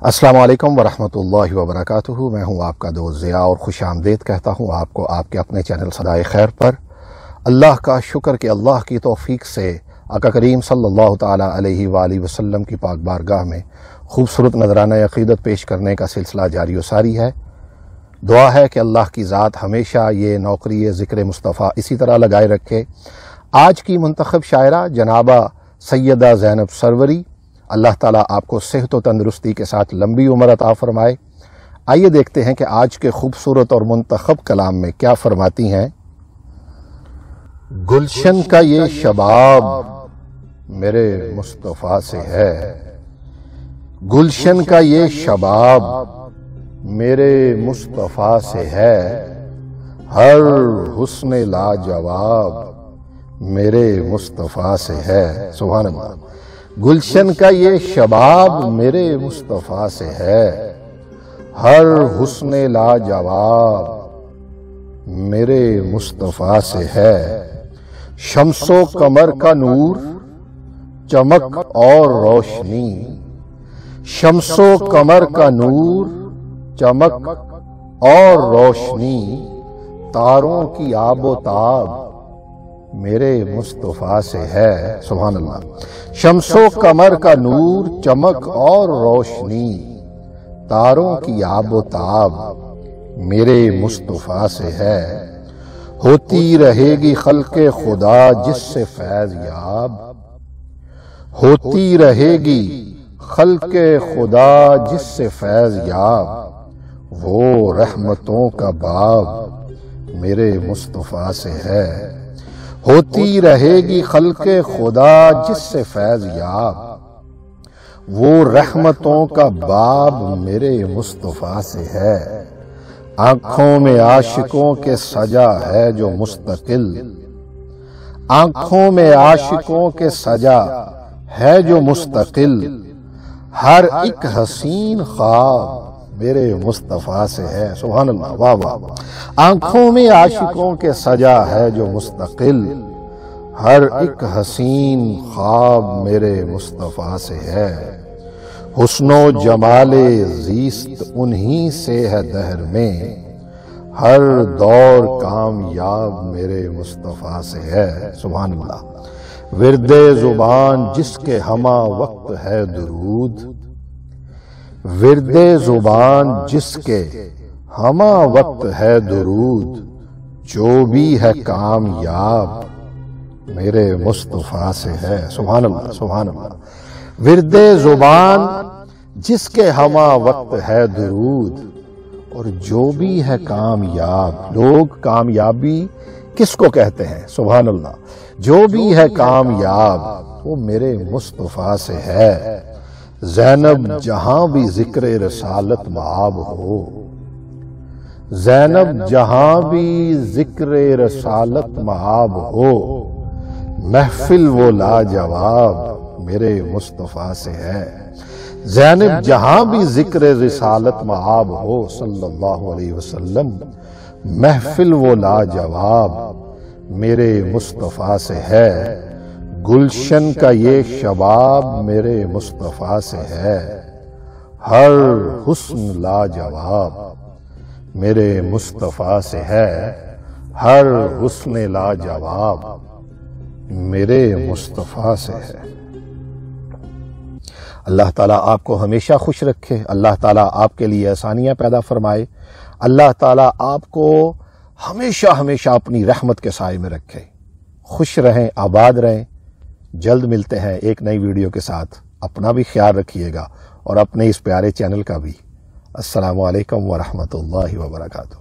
السلام علیکم ورحمۃ اللہ وبرکاتہ۔ میں ہوں آپ کا دوست ضیاء اور خوش آمدید کہتا ہوں آپ کو آپ کے اپنے چینل صدائے خیر پر۔ اللہ کا شکر کہ اللہ کی توفیق سے آقا کریم صلی اللہ تعالیٰ علیہ وآلہ وسلم کی پاک بارگاہ میں خوبصورت نذرانہ عقیدت پیش کرنے کا سلسلہ جاری و ساری ہے۔ دعا ہے کہ اللہ کی ذات ہمیشہ یہ نوکری ذکر مصطفیٰ اسی طرح لگائے رکھے۔ آج کی منتخب شاعرہ جنابہ سیدہ زینب سروری، اللہ تعالیٰ آپ کو صحت و تندرستی کے ساتھ لمبی عمر عطا فرمائے۔ آئیے دیکھتے ہیں کہ آج کے خوبصورت اور منتخب کلام میں کیا فرماتی ہیں۔ گلشن کا یہ شباب میرے مصطفیٰ سے ہے، گلشن کا یہ شباب میرے مصطفیٰ سے ہے، ہر حسن لاجواب میرے مصطفیٰ سے ہے۔ سبحان اللہ۔ گلشن کا یہ شباب میرے مصطفیٰ سے ہے، ہر حسن لاجواب میرے مصطفیٰ سے ہے۔ شمس و قمر کا نور، چمک اور روشنی، شمس و قمر کا نور، چمک اور روشنی، تاروں کی آب و تاب میرے مصطفیٰ سے ہے۔ سبحان اللہ۔ شمس و قمر کا نور، چمک اور روشنی، تاروں کی آب و تاب میرے مصطفیٰ سے ہے۔ ہوتی رہے گی خلق خدا جس سے فیض یاب، ہوتی رہے گی خلق خدا جس سے فیض یاب، وہ رحمتوں کا باب میرے مصطفیٰ سے ہے۔ ہوتی رہے گی خلق خدا جس سے فیض یاب، وہ رحمتوں کا باب میرے مصطفیٰ سے ہے۔ آنکھوں میں عاشقوں کے سجا ہے جو مستقل، آنکھوں میں عاشقوں کے سجا ہے جو مستقل، ہر ایک حسین خواب میرے مصطفیٰ سے ہے۔ سبحان اللہ، واہ واہ واہ۔ آنکھوں میں عاشقوں کے سجا ہے جو مستقل، ہر ایک حسین خواب میرے مصطفیٰ سے ہے۔ حسن و جمال زیست انہی سے ہے دہر میں، ہر دور کامیاب میرے مصطفیٰ سے ہے۔ سبحان اللہ۔ ورد زبان جس کے ہمہ وقت ہے درود، ورد زبان جس کے ہمہ وقت ہے درود، جو بھی ہے کامیاب میرے مصطفیٰ سے ہے۔ سبحان اللہ، سبحان اللہ۔ ورد زبان جس کے ہمہ وقت ہے درود، اور جو بھی ہے کامیاب۔ لوگ کامیابی کس کو کہتے ہیں؟ سبحان اللہ۔ جو بھی ہے کامیاب وہ میرے مصطفیٰ سے ہے۔ زینب جہاں بھی ذکر رسالت مآب ہو، زینب جہاں بھی ذکر رسالت مآب ہو، محفل وہ لاجواب میرے مصطفیٰ سے ہے۔ زینب جہاں بھی ذکر رسالت مآب ہو صلی اللہ علیہ وسلم، محفل وہ لاجواب میرے مصطفیٰ سے ہے۔ گلشن کا یہ شباب میرے مصطفیٰ سے ہے، ہر حسن لاجواب میرے مصطفیٰ سے ہے، ہر حسن لاجواب میرے مصطفیٰ سے ہے۔ اللہ تعالیٰ آپ کو ہمیشہ خوش رکھے، اللہ تعالیٰ آپ کے لیے آسانیاں پیدا فرمائے، اللہ تعالیٰ آپ کو ہمیشہ ہمیشہ اپنی رحمت کے سائے میں رکھے۔ خوش رہیں، آباد رہیں۔ جلد ملتے ہیں ایک نئی ویڈیو کے ساتھ۔ اپنا بھی خیال رکھیے گا اور اپنے اس پیارے چینل کا بھی۔ السلام علیکم ورحمۃ اللہ وبرکاتہ۔